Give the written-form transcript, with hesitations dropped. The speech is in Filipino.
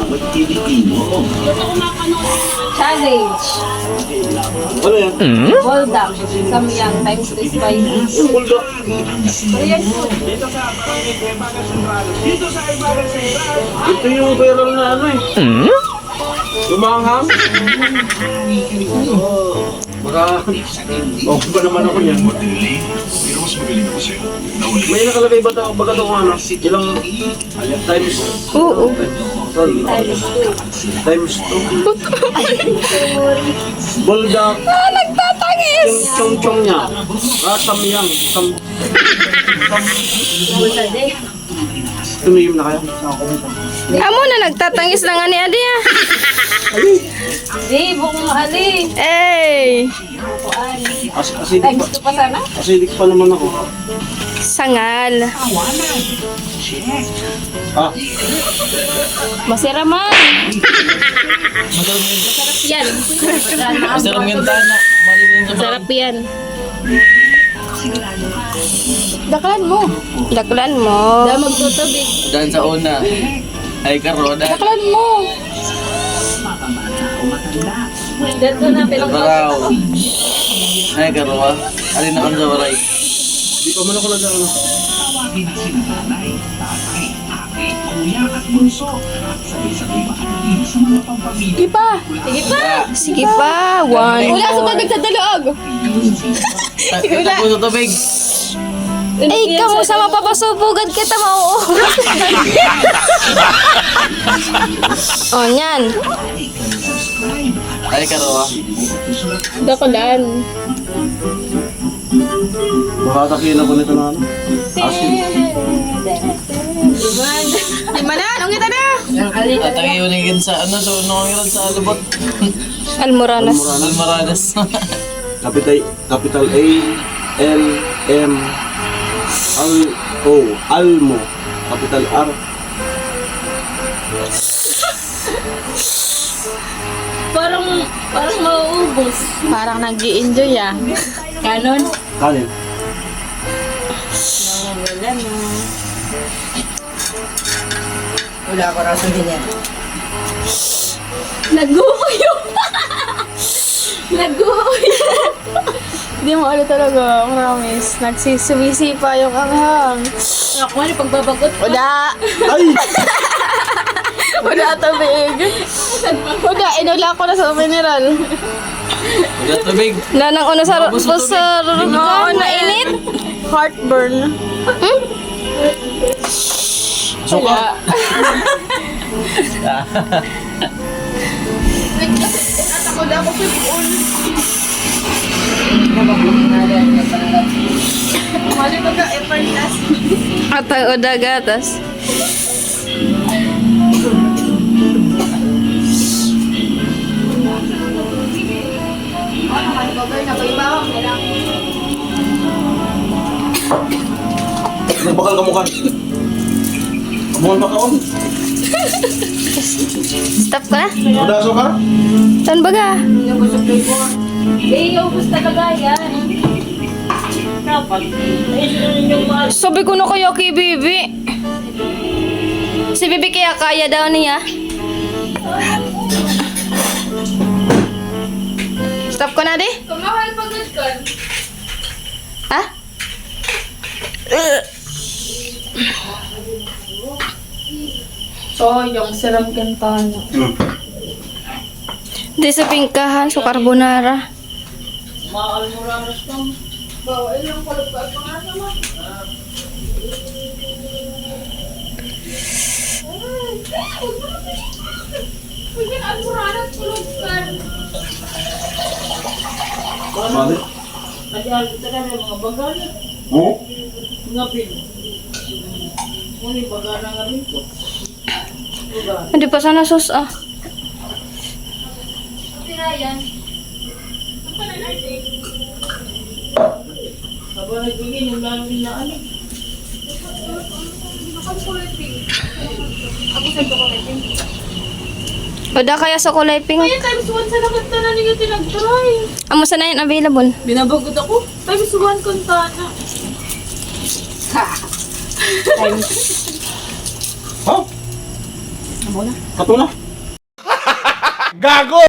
dapat Pilipino. Challenge. Ano yan? Bulldog. Samyang times the spices. Yung bulldog. Korean food. Ito yung viral na ano eh. Lumanghang. Baka, okay ba naman ako yan? May nakalagay ba ito? Baga ito kung ano? Ilang times? Oo. Sorry. Times 2. Bulldog. Nagtatangis! Yung chong-chong niya. Samyang. Tumigim na kayo. Amo na nagtatangis lang ani adi ah. Di, bukong ali. Ey! Acidic pa. Times 2 pa sana. Acidic pa naman ako. Sangal. Ah, Masira man. Masarap yan. Masarap yung tana. Sarap yan. Daklan mo. Daklan mo. Dahil magtutubig. Dan sa una. Ay karoda. Daklan mo. Dito na pinag Baraw. Ay karoa. Alin na kang sa waray. di pa man ako nag-ano. Sige pa. Sige pa. Sige pa. One. Wala sa tubig sa dalog. Tapo sa tubig. Ay, kamu sa mapapasubugad kita mauo. Oh, nyan. Ay karoa. Daklan. Makatakilan ko nito na ano. Asin. Lima na. Anong kita na? At ang iunigin sa ano. So, nung sa alubot. Almoranas. Almaranas. Capital A, L, M, O, Almo. Capital R. Parang mauubos. Parang nag-i-enjoy ah. Ganon. Kanin. Wala na. Wala ko raw sa ganyan. Nag-uuyo. Nag-uuyo. Hindi mo ano talaga, promise. Nagsisumisipa yung anghang. Ako ano pagbabagot. Wala. Ay! Wala tubig. Wala, inula ko na sa mineral. Wala tubig. Nanang una sa Mabusog tubig. Oo, nainit. Heartburn. Suka. At ang udagatas. Nagbakal ka mukha. Kamuhan ba kaon? Stop ka na? Madaso ka? Saan ba ka? Eh, ubos talaga yan. Dapat. Sabi ko na kaya kay Bibi. Si Bibi kaya daw niya. Stop ko na di? Kumahal pagod ka. Ha? Sayang, sarap kantana. Di sa pingkahan, so carbonara. Maalmuranas lang. Bawa, ilang kulog ka pa nga naman. Huwag yan, almuranas, kulog ka. Bakit? Madihal kita na may mga bagal. Oo? Mga pin. Muli, bagal na nga rin ko. Hindi pa sana sus ah. Tirayan. Ang panan natin. Habang nagbigay yung lalong na ano. Nakakulay pink. Ako sa kulay pink. Wala kaya sa kulay pink. Kaya times 1 sa nakanta na niya tinag-try. Amo sa na yun available. Binabagot ako. Times 1 kantana. Ha? Kato na.